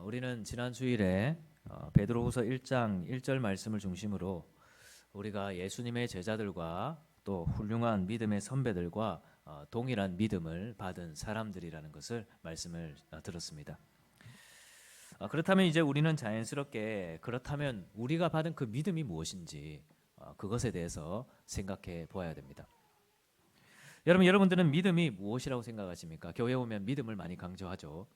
우리는 지난 주일에 베드로후서 1장 1절 말씀을 중심으로 우리가 예수님의 제자들과 또 훌륭한 믿음의 선배들과 동일한 믿음을 받은 사람들이라는 것을 말씀을 들었습니다. 그렇다면 이제 우리는 자연스럽게 그렇다면 우리가 받은 그 믿음이 무엇인지 그것에 대해서 생각해 보아야 됩니다. 여러분들은 믿음이 무엇이라고 생각하십니까? 교회 오면 믿음을 많이 강조하죠.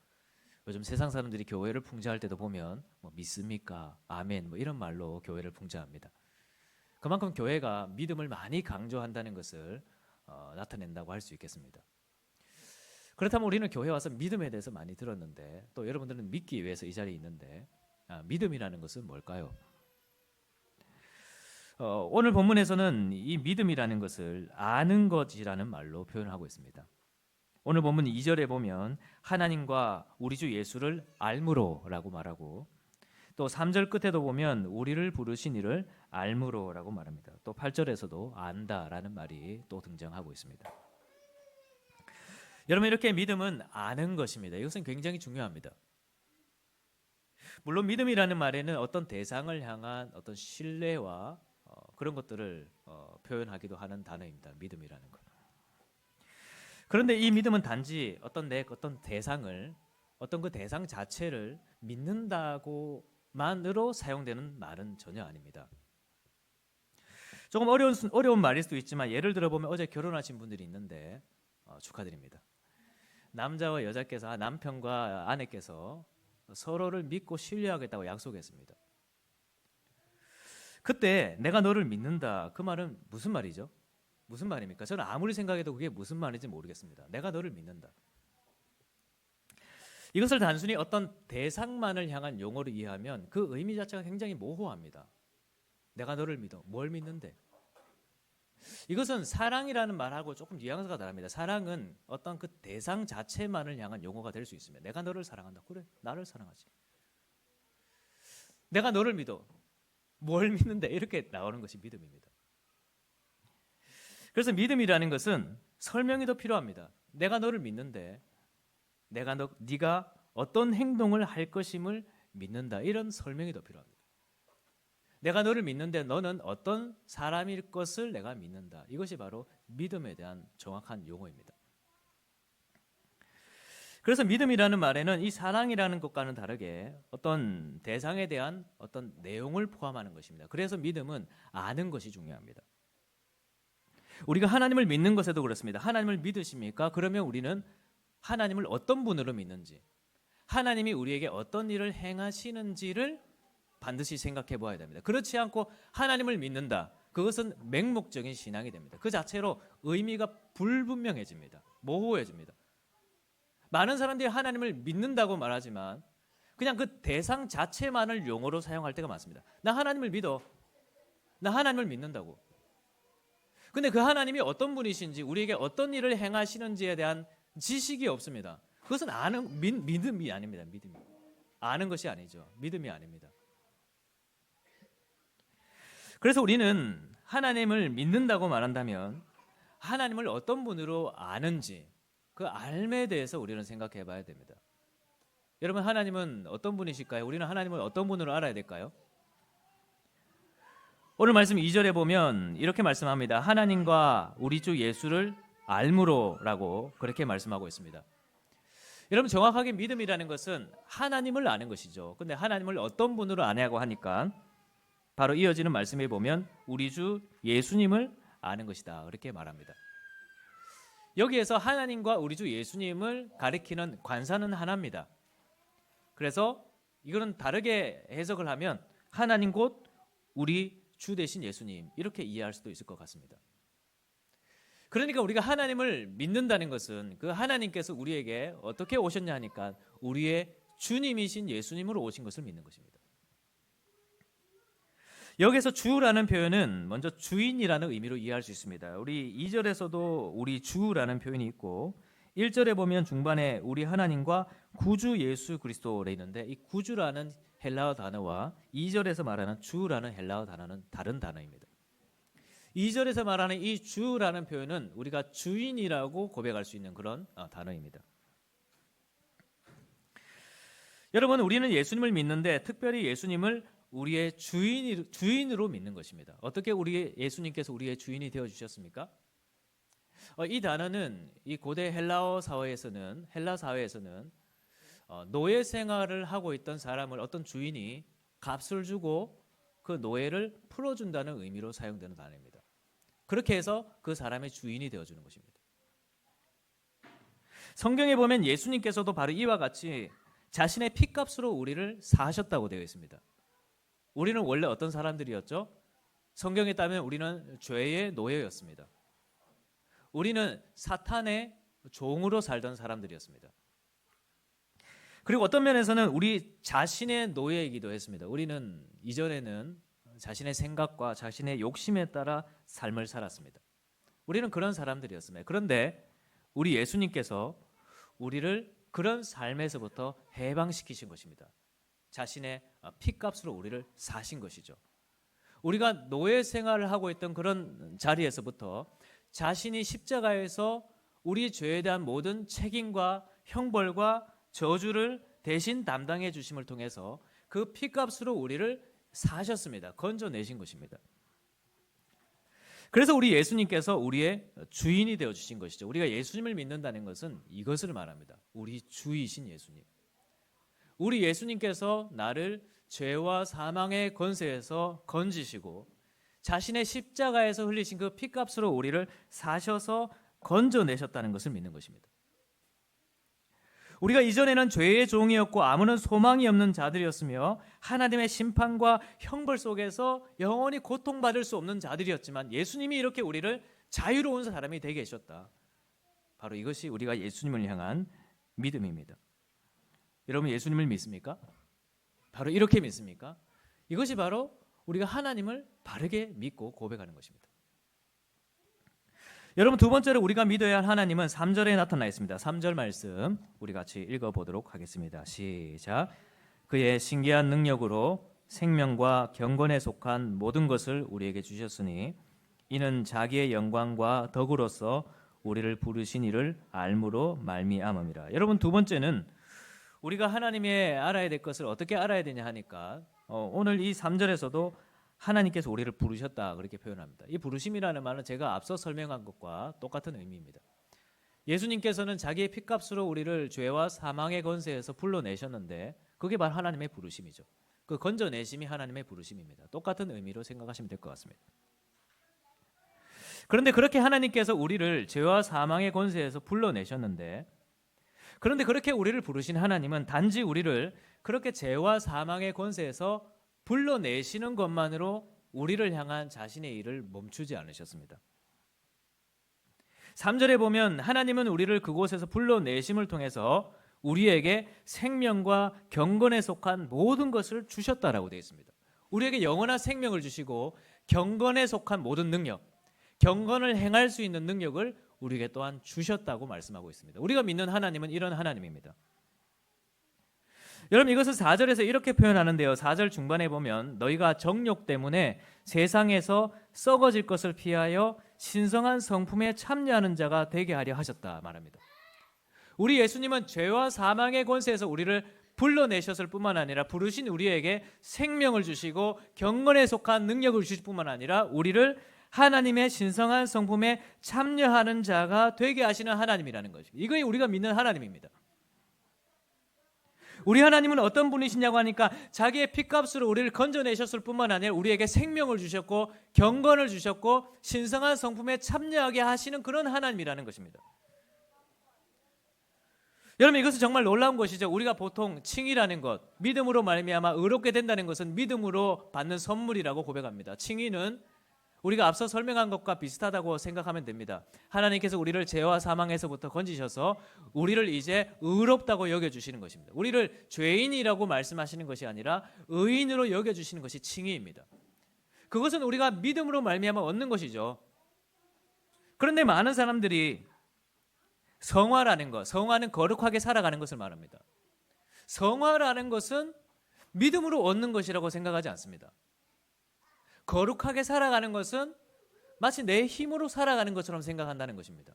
요즘 세상 사람들이 교회를 풍자할 때도 보면 믿습니까? 아멘 이런 말로 교회를 풍자합니다. 그만큼 교회가 믿음을 많이 강조한다는 것을 나타낸다고 할 수 있겠습니다. 그렇다면 우리는 교회 와서 믿음에 대해서 많이 들었는데 또 여러분들은 믿기 위해서 이 자리에 있는데 믿음이라는 것은 뭘까요? 오늘 본문에서는 이 믿음이라는 것을 아는 것이라는 말로 표현하고 있습니다. 오늘 본문 2절에 보면 하나님과 우리 주 예수를 알므로라고 말하고 또 3절 끝에도 보면 우리를 부르신 이를 알므로라고 말합니다. 또 8절에서도 안다라는 말이 또 등장하고 있습니다. 여러분, 이렇게 믿음은 아는 것입니다. 이것은 굉장히 중요합니다. 물론 믿음이라는 말에는 어떤 대상을 향한 어떤 신뢰와 그런 것들을 표현하기도 하는 단어입니다. 믿음이라는 것. 그런데 이 믿음은 단지 어떤 대상을 어떤 그 대상 자체를 믿는다고만으로 사용되는 말은 전혀 아닙니다. 조금 어려운 말일 수도 있지만 예를 들어 보면 어제 결혼하신 분들이 있는데 축하드립니다. 남자와 여자께서 남편과 아내께서 서로를 믿고 신뢰하겠다고 약속했습니다. 그때 내가 너를 믿는다, 그 말은 무슨 말이죠? 무슨 말입니까? 저는 아무리 생각해도 그게 무슨 말인지 모르겠습니다. 내가 너를 믿는다. 이것을 단순히 어떤 대상만을 향한 용어로 이해하면 그 의미 자체가 굉장히 모호합니다. 내가 너를 믿어. 뭘 믿는데? 이것은 사랑이라는 말하고 조금 뉘앙스가 다릅니다. 사랑은 어떤 그 대상 자체만을 향한 용어가 될 수 있습니다. 내가 너를 사랑한다. 그래, 나를 사랑하지. 내가 너를 믿어. 뭘 믿는데? 이렇게 나오는 것이 믿음입니다. 그래서 믿음이라는 것은 설명이 더 필요합니다. 내가 너를 믿는데 네가 어떤 행동을 할 것임을 믿는다. 이런 설명이 더 필요합니다. 내가 너를 믿는데 너는 어떤 사람일 것을 내가 믿는다. 이것이 바로 믿음에 대한 정확한 용어입니다. 그래서 믿음이라는 말에는 이 사랑이라는 것과는 다르게 어떤 대상에 대한 어떤 내용을 포함하는 것입니다. 그래서 믿음은 아는 것이 중요합니다. 우리가 하나님을 믿는 것에도 그렇습니다. 하나님을 믿으십니까? 그러면 우리는 하나님을 어떤 분으로 믿는지, 하나님이 우리에게 어떤 일을 행하시는지를 반드시 생각해 보아야 됩니다. 그렇지 않고 하나님을 믿는다. 그것은 맹목적인 신앙이 됩니다. 그 자체로 의미가 불분명해집니다. 모호해집니다. 많은 사람들이 하나님을 믿는다고 말하지만 그냥 그 대상 자체만을 용어로 사용할 때가 많습니다. 나 하나님을 믿어. 나 하나님을 믿는다고. 근데 그 하나님이 어떤 분이신지, 우리에게 어떤 일을 행하시는지에 대한 지식이 없습니다. 그것은 믿음이 아닙니다. 믿음이. 아는 것이 아니죠. 믿음이 아닙니다. 그래서 우리는 하나님을 믿는다고 말한다면 하나님을 어떤 분으로 아는지 그 알에 대해서 우리는 생각해 봐야 됩니다. 여러분, 하나님은 어떤 분이실까요? 우리는 하나님을 어떤 분으로 알아야 될까요? 오늘 말씀 2절에 보면 이렇게 말씀합니다. 하나님과 우리 주 예수를 알므로라고 그렇게 말씀하고 있습니다. 여러분, 정확하게 믿음이라는 것은 하나님을 아는 것이죠. 근데 하나님을 어떤 분으로 아냐고 하니까 바로 이어지는 말씀에 보면 우리 주 예수님을 아는 것이다. 그렇게 말합니다. 여기에서 하나님과 우리 주 예수님을 가리키는 관사는 하나입니다. 그래서 이거는 다르게 해석을 하면 하나님 곧 우리 주 대신 예수님, 이렇게 이해할 수도 있을 것 같습니다. 그러니까 우리가 하나님을 믿는다는 것은 그 하나님께서 우리에게 어떻게 오셨냐 하니까 우리의 주님이신 예수님으로 오신 것을 믿는 것입니다. 여기서 주라는 표현은 먼저 주인이라는 의미로 이해할 수 있습니다. 우리 2절에서도 우리 주라는 표현이 있고 1절에 보면 중반에 우리 하나님과 구주 예수 그리스도로 있는데 이 구주라는 헬라어 단어와 2절에서 말하는 주라는 헬라어 단어는 다른 단어입니다. 2절에서 말하는 이 주라는 표현은 우리가 주인이라고 고백할 수 있는 그런 단어입니다. 여러분, 우리는 예수님을 믿는데 특별히 예수님을 우리의 주인으로 믿는 것입니다. 어떻게 예수님께서 우리의 주인이 되어 주셨습니까? 이 단어는 이 고대 헬라 사회에서는 노예 생활을 하고 있던 사람을 어떤 주인이 값을 주고 그 노예를 풀어준다는 의미로 사용되는 단어입니다. 그렇게 해서 그 사람의 주인이 되어주는 것입니다. 성경에 보면 예수님께서도 바로 이와 같이 자신의 피값으로 우리를 사하셨다고 되어 있습니다. 우리는 원래 어떤 사람들이었죠? 성경에 따르면 우리는 죄의 노예였습니다. 우리는 사탄의 종으로 살던 사람들이었습니다. 그리고 어떤 면에서는 우리 자신의 노예이기도 했습니다. 우리는 이전에는 자신의 생각과 자신의 욕심에 따라 삶을 살았습니다. 우리는 그런 사람들이었습니다. 그런데 우리 예수님께서 우리를 그런 삶에서부터 해방시키신 것입니다. 자신의 피값으로 우리를 사신 것이죠. 우리가 노예 생활을 하고 있던 그런 자리에서부터 자신이 십자가에서 우리 죄에 대한 모든 책임과 형벌과 저주를 대신 담당해 주심을 통해서 그 피값으로 우리를 사셨습니다. 건져내신 것입니다. 그래서 우리 예수님께서 우리의 주인이 되어주신 것이죠. 우리가 예수님을 믿는다는 것은 이것을 말합니다. 우리 주이신 예수님. 우리 예수님께서 나를 죄와 사망의 권세에서 건지시고 자신의 십자가에서 흘리신 그 피값으로 우리를 사셔서 건져내셨다는 것을 믿는 것입니다. 우리가 이전에는 죄의 종이었고 아무런 소망이 없는 자들이었으며 하나님의 심판과 형벌 속에서 영원히 고통받을 수 없는 자들이었지만 예수님이 이렇게 우리를 자유로운 사람이 되게 하셨다. 바로 이것이 우리가 예수님을 향한 믿음입니다. 여러분, 예수님을 믿습니까? 바로 이렇게 믿습니까? 이것이 바로 우리가 하나님을 바르게 믿고 고백하는 것입니다. 여러분, 두 번째로 우리가 믿어야 할 하나님은 3절에 나타나 있습니다. 3절 말씀 우리 같이 읽어보도록 하겠습니다. 시작. 그의 신기한 능력으로 생명과 경건에 속한 모든 것을 우리에게 주셨으니 이는 자기의 영광과 덕으로서 우리를 부르신 이를 알므로 말미암음이라. 여러분, 두 번째는 우리가 하나님의 알아야 될 것을 어떻게 알아야 되냐 하니까 오늘 이 3절에서도 하나님께서 우리를 부르셨다 그렇게 표현합니다. 이 부르심이라는 말은 제가 앞서 설명한 것과 똑같은 의미입니다. 예수님께서는 자기의 피값으로 우리를 죄와 사망의 권세에서 불러내셨는데 그게 바로 하나님의 부르심이죠. 그 건져내심이 하나님의 부르심입니다. 똑같은 의미로 생각하시면 될 것 같습니다. 그런데 그렇게 하나님께서 우리를 죄와 사망의 권세에서 불러내셨는데 그런데 그렇게 우리를 부르신 하나님은 단지 우리를 그렇게 죄와 사망의 권세에서 불러내시는 것만으로 우리를 향한 자신의 일을 멈추지 않으셨습니다. 3절에 보면 하나님은 우리를 그곳에서 불러내심을 통해서 우리에게 생명과 경건에 속한 모든 것을 주셨다라고 되어 있습니다. 우리에게 영원한 생명을 주시고 경건에 속한 모든 능력, 경건을 행할 수 있는 능력을 우리에게 또한 주셨다고 말씀하고 있습니다. 우리가 믿는 하나님은 이런 하나님입니다. 여러분, 이것을 4절에서 이렇게 표현하는데요. 4절 중반에 보면 너희가 정욕 때문에 세상에서 썩어질 것을 피하여 신성한 성품에 참여하는 자가 되게 하려 하셨다 말합니다. 우리 예수님은 죄와 사망의 권세에서 우리를 불러내셨을 뿐만 아니라 부르신 우리에게 생명을 주시고 경건에 속한 능력을 주실 뿐만 아니라 우리를 하나님의 신성한 성품에 참여하는 자가 되게 하시는 하나님이라는 것입니다. 이것이 우리가 믿는 하나님입니다. 우리 하나님은 어떤 분이시냐고 하니까 자기의 피값으로 우리를 건져내셨을 뿐만 아니라 우리에게 생명을 주셨고 경건을 주셨고 신성한 성품에 참여하게 하시는 그런 하나님이라는 것입니다. 여러분, 이것은 정말 놀라운 것이죠. 우리가 보통 칭의라는 것, 믿음으로 말미암아 의롭게 된다는 것은 믿음으로 받는 선물이라고 고백합니다. 칭의는 우리가 앞서 설명한 것과 비슷하다고 생각하면 됩니다. 하나님께서 우리를 죄와 사망에서부터 건지셔서 우리를 이제 의롭다고 여겨주시는 것입니다. 우리를 죄인이라고 말씀하시는 것이 아니라 의인으로 여겨주시는 것이 칭의입니다. 그것은 우리가 믿음으로 말미암아 얻는 것이죠. 그런데 많은 사람들이 성화라는 것, 성화는 거룩하게 살아가는 것을 말합니다. 성화라는 것은 믿음으로 얻는 것이라고 생각하지 않습니다. 거룩하게 살아가는 것은 마치 내 힘으로 살아가는 것처럼 생각한다는 것입니다.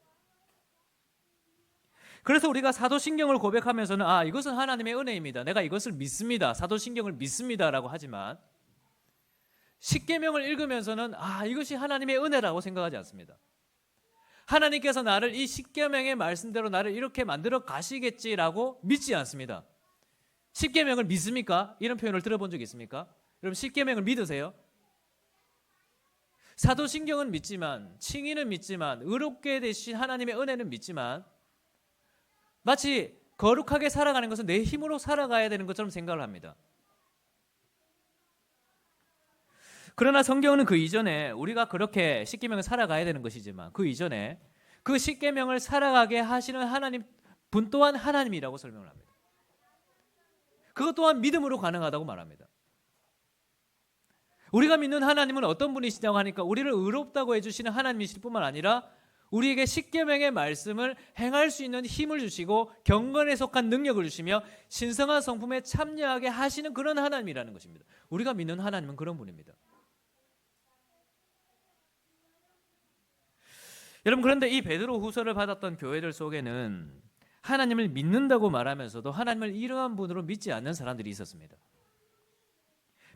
그래서 우리가 사도신경을 고백하면서는 이것은 하나님의 은혜입니다. 내가 이것을 믿습니다. 사도신경을 믿습니다라고 하지만 십계명을 읽으면서는 이것이 하나님의 은혜라고 생각하지 않습니다. 하나님께서 나를 이 십계명의 말씀대로 나를 이렇게 만들어 가시겠지라고 믿지 않습니다. 십계명을 믿습니까? 이런 표현을 들어본 적 있습니까? 여러분 십계명을 믿으세요? 사도신경은 믿지만, 칭의는 믿지만, 의롭게 되신 하나님의 은혜는 믿지만 마치 거룩하게 살아가는 것은 내 힘으로 살아가야 되는 것처럼 생각을 합니다. 그러나 성경은 그 이전에 우리가 그렇게 십계명을 살아가야 되는 것이지만 그 이전에 그 십계명을 살아가게 하시는 하나님 분 또한 하나님이라고 설명을 합니다. 그것 또한 믿음으로 가능하다고 말합니다. 우리가 믿는 하나님은 어떤 분이시냐고 하니까 우리를 의롭다고 해주시는 하나님이실 뿐만 아니라 우리에게 십계명의 말씀을 행할 수 있는 힘을 주시고 경건에 속한 능력을 주시며 신성한 성품에 참여하게 하시는 그런 하나님이라는 것입니다. 우리가 믿는 하나님은 그런 분입니다. 여러분, 그런데 이 베드로 후서를 받았던 교회들 속에는 하나님을 믿는다고 말하면서도 하나님을 이러한 분으로 믿지 않는 사람들이 있었습니다.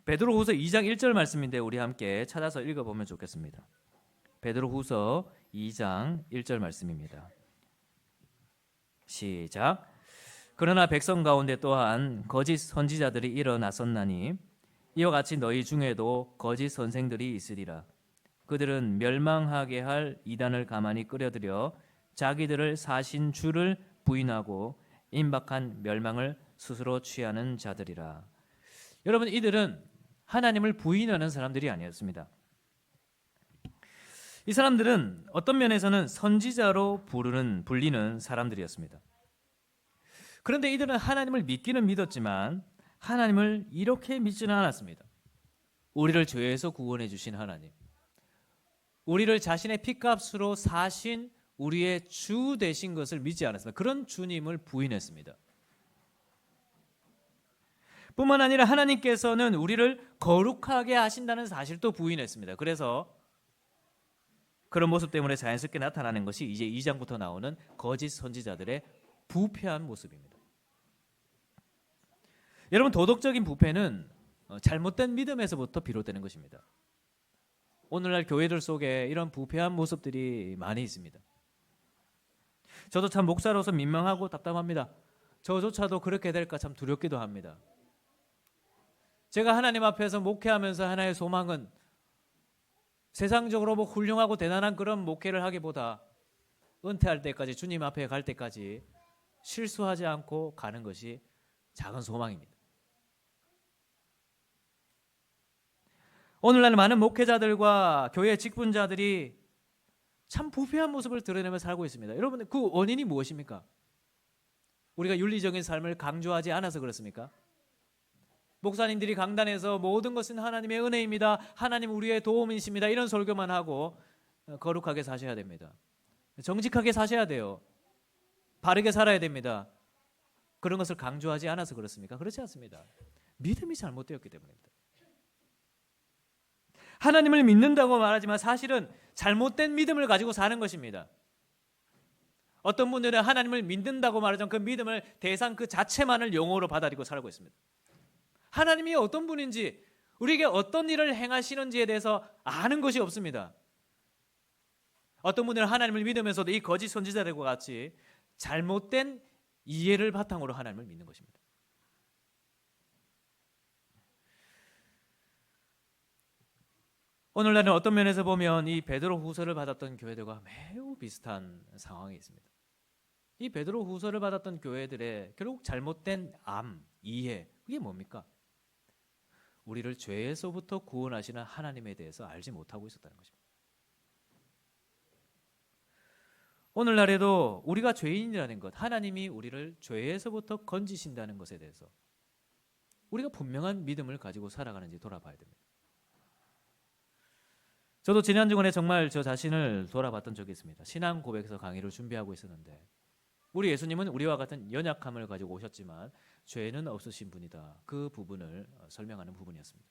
베드로 후서 2장 1절 말씀인데 우리 함께 찾아서 읽어보면 좋겠습니다. 베드로 후서 2장 1절 말씀입니다. 시작. 그러나 백성 가운데 또한 거짓 선지자들이 일어났었나니 이와 같이 너희 중에도 거짓 선생들이 있으리라. 그들은 멸망하게 할 이단을 가만히 끌어들여 자기들을 사신 주를 부인하고 임박한 멸망을 스스로 취하는 자들이라. 여러분, 이들은 하나님을 부인하는 사람들이 아니었습니다. 이 사람들은 어떤 면에서는 선지자로 불리는 사람들이었습니다. 그런데 이들은 하나님을 믿기는 믿었지만 하나님을 이렇게 믿지는 않았습니다. 우리를 죄에서 구원해 주신 하나님, 우리를 자신의 피값으로 사신 우리의 주 되신 것을 믿지 않았습니다. 그런 주님을 부인했습니다. 뿐만 아니라 하나님께서는 우리를 거룩하게 하신다는 사실도 부인했습니다. 그래서 그런 모습 때문에 자연스럽게 나타나는 것이 이제 2장부터 나오는 거짓 선지자들의 부패한 모습입니다. 여러분, 도덕적인 부패는 잘못된 믿음에서부터 비롯되는 것입니다. 오늘날 교회들 속에 이런 부패한 모습들이 많이 있습니다. 저도 참 목사로서 민망하고 답답합니다. 저조차도 그렇게 될까 참 두렵기도 합니다. 제가 하나님 앞에서 목회하면서 하나의 소망은 세상적으로 훌륭하고 대단한 그런 목회를 하기보다 은퇴할 때까지, 주님 앞에 갈 때까지 실수하지 않고 가는 것이 작은 소망입니다. 오늘날 많은 목회자들과 교회 직분자들이 참 부패한 모습을 드러내며 살고 있습니다. 여러분, 그 원인이 무엇입니까? 우리가 윤리적인 삶을 강조하지 않아서 그렇습니까? 목사님들이 강단에서 모든 것은 하나님의 은혜입니다, 하나님 우리의 도움이십니다, 이런 설교만 하고 거룩하게 사셔야 됩니다. 정직하게 사셔야 돼요. 바르게 살아야 됩니다. 그런 것을 강조하지 않아서 그렇습니까? 그렇지 않습니다. 믿음이 잘못되었기 때문입니다. 하나님을 믿는다고 말하지만 사실은 잘못된 믿음을 가지고 사는 것입니다. 어떤 분들은 하나님을 믿는다고 말하지만 그 믿음을 대상 그 자체만을 용어로 받아들이고 살고 있습니다. 하나님이 어떤 분인지, 우리에게 어떤 일을 행하시는지에 대해서 아는 것이 없습니다. 어떤 분들은 하나님을 믿으면서도 이 거짓 선지자들과 같이 잘못된 이해를 바탕으로 하나님을 믿는 것입니다. 오늘날은 어떤 면에서 보면 이 베드로 후서를 받았던 교회들과 매우 비슷한 상황이 있습니다. 이 베드로 후서를 받았던 교회들의 결국 잘못된 이해, 그게 뭡니까? 우리를 죄에서부터 구원하시는 하나님에 대해서 알지 못하고 있었다는 것입니다. 오늘날에도 우리가 죄인이라는 것, 하나님이 우리를 죄에서부터 건지신다는 것에 대해서 우리가 분명한 믿음을 가지고 살아가는지 돌아봐야 됩니다. 저도 지난 주간에 정말 저 자신을 돌아봤던 적이 있습니다. 신앙 고백에서 강의를 준비하고 있었는데 우리 예수님은 우리와 같은 연약함을 가지고 오셨지만 죄는 없으신 분이다. 그 부분을 설명하는 부분이었습니다.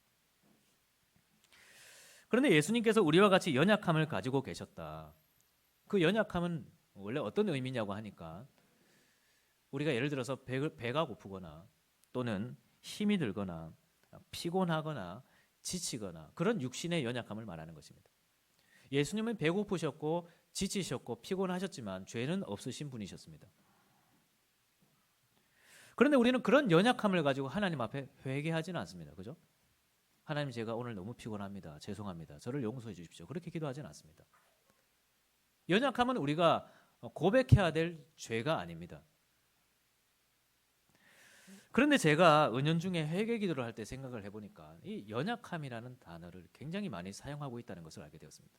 그런데 예수님께서 우리와 같이 연약함을 가지고 계셨다. 그 연약함은 원래 어떤 의미냐고 하니까 우리가 예를 들어서 배가 고프거나 또는 힘이 들거나 피곤하거나 지치거나 그런 육신의 연약함을 말하는 것입니다. 예수님은 배고프셨고 지치셨고 피곤하셨지만 죄는 없으신 분이셨습니다. 그런데 우리는 그런 연약함을 가지고 하나님 앞에 회개하지는 않습니다. 그죠? 하나님, 제가 오늘 너무 피곤합니다. 죄송합니다. 저를 용서해 주십시오. 그렇게 기도하지는 않습니다. 연약함은 우리가 고백해야 될 죄가 아닙니다. 그런데 제가 은연중에 회개 기도를 할 때 생각을 해보니까 이 연약함이라는 단어를 굉장히 많이 사용하고 있다는 것을 알게 되었습니다.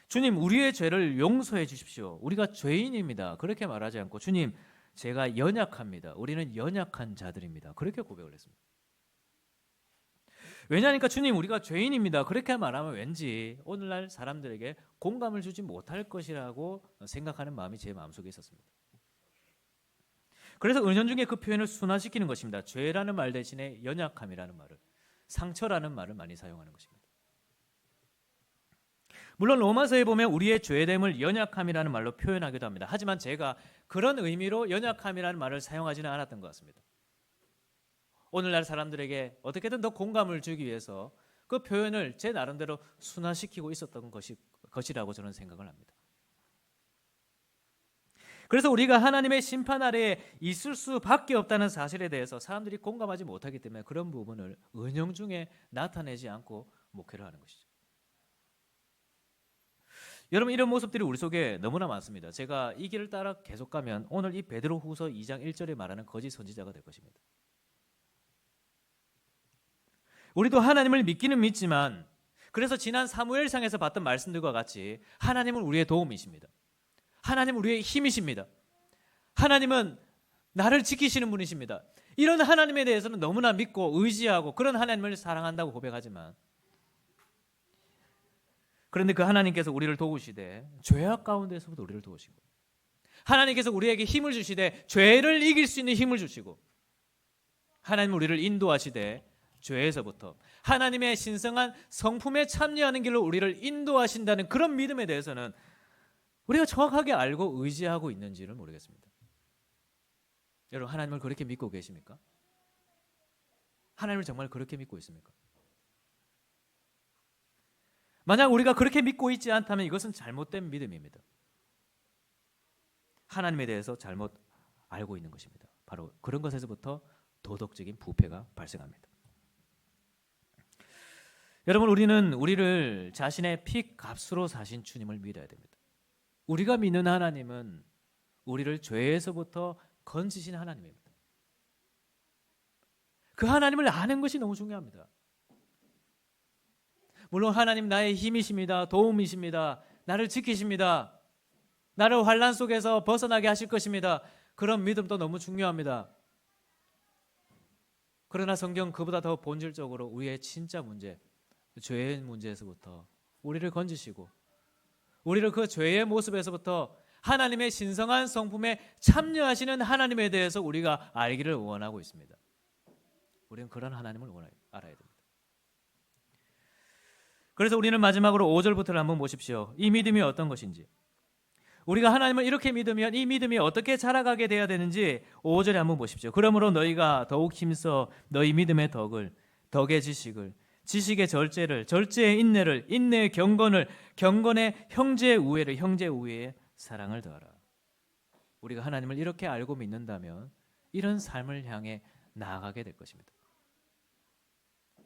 주님, 우리의 죄를 용서해 주십시오. 우리가 죄인입니다. 그렇게 말하지 않고 주님, 제가 연약합니다. 우리는 연약한 자들입니다. 그렇게 고백을 했습니다. 왜냐하니까 주님, 우리가 죄인입니다. 그렇게 말하면 왠지 오늘날 사람들에게 공감을 주지 못할 것이라고 생각하는 마음이 제 마음속에 있었습니다. 그래서 은연중에 그 표현을 순화시키는 것입니다. 죄라는 말 대신에 연약함이라는 말을, 상처라는 말을 많이 사용하는 것입니다. 물론 로마서에 보면 우리의 죄됨을 연약함이라는 말로 표현하기도 합니다. 하지만 제가 그런 의미로 연약함이라는 말을 사용하지는 않았던 것 같습니다. 오늘날 사람들에게 어떻게든 더 공감을 주기 위해서 그 표현을 제 나름대로 순화시키고 있었던 것이라고 저는 생각을 합니다. 그래서 우리가 하나님의 심판 아래에 있을 수밖에 없다는 사실에 대해서 사람들이 공감하지 못하기 때문에 그런 부분을 은연중에 나타내지 않고 목회를 하는 것이죠. 여러분, 이런 모습들이 우리 속에 너무나 많습니다. 제가 이 길을 따라 계속 가면 오늘 이 베드로후서 2장 1절에 말하는 거짓 선지자가 될 것입니다. 우리도 하나님을 믿기는 믿지만, 그래서 지난 사무엘상에서 봤던 말씀들과 같이 하나님은 우리의 도움이십니다. 하나님은 우리의 힘이십니다. 하나님은 나를 지키시는 분이십니다. 이런 하나님에 대해서는 너무나 믿고 의지하고 그런 하나님을 사랑한다고 고백하지만, 그런데 그 하나님께서 우리를 도우시되 죄악 가운데서부터 우리를 도우시고, 하나님께서 우리에게 힘을 주시되 죄를 이길 수 있는 힘을 주시고, 하나님은 우리를 인도하시되 죄에서부터 하나님의 신성한 성품에 참여하는 길로 우리를 인도하신다는 그런 믿음에 대해서는 우리가 정확하게 알고 의지하고 있는지를 모르겠습니다. 여러분, 하나님을 그렇게 믿고 계십니까? 하나님을 정말 그렇게 믿고 있습니까? 만약 우리가 그렇게 믿고 있지 않다면 이것은 잘못된 믿음입니다. 하나님에 대해서 잘못 알고 있는 것입니다. 바로 그런 것에서부터 도덕적인 부패가 발생합니다. 여러분, 우리는 우리를 자신의 피값으로 사신 주님을 믿어야 됩니다. 우리가 믿는 하나님은 우리를 죄에서부터 건지신 하나님입니다. 그 하나님을 아는 것이 너무 중요합니다. 물론 하나님 나의 힘이십니다. 도움이십니다. 나를 지키십니다. 나를 환난 속에서 벗어나게 하실 것입니다. 그런 믿음도 너무 중요합니다. 그러나 성경 그보다 더 본질적으로 우리의 진짜 문제, 죄의 문제에서부터 우리를 건지시고 우리를 그 죄의 모습에서부터 하나님의 신성한 성품에 참여하시는 하나님에 대해서 우리가 알기를 원하고 있습니다. 우리는 그런 하나님을 알아야 됩니다. 그래서 우리는 마지막으로 5절부터를 한번 보십시오. 이 믿음이 어떤 것인지, 우리가 하나님을 이렇게 믿으면 이 믿음이 어떻게 자라가게 돼야 되는지 5절에 한번 보십시오. 그러므로 너희가 더욱 힘써 너희 믿음의 덕의 지식을, 지식의 절제를, 절제의 인내를, 인내의 경건을, 경건의 형제의 우애를, 형제의 우애의 사랑을 더하라. 우리가 하나님을 이렇게 알고 믿는다면 이런 삶을 향해 나아가게 될 것입니다.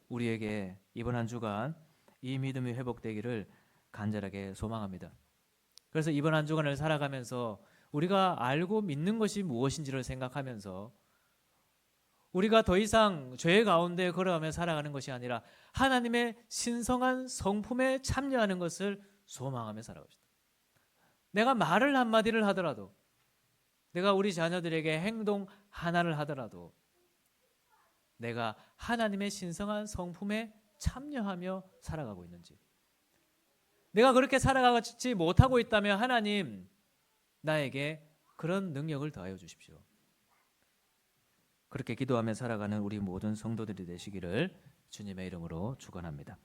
우리에게 이번 한 주간 이 믿음이 회복되기를 간절하게 소망합니다. 그래서 이번 한 주간을 살아가면서 우리가 알고 믿는 것이 무엇인지를 생각하면서 우리가 더 이상 죄 가운데 걸어가며 살아가는 것이 아니라 하나님의 신성한 성품에 참여하는 것을 소망하며 살아갑시다. 내가 말을 한마디를 하더라도, 내가 우리 자녀들에게 행동 하나를 하더라도 내가 하나님의 신성한 성품에 참여하며 살아가고 있는지, 내가 그렇게 살아가지 못하고 있다면 하나님 나에게 그런 능력을 더하여 주십시오. 그렇게 기도하며 살아가는 우리 모든 성도들이 되시기를 주님의 이름으로 축원합니다.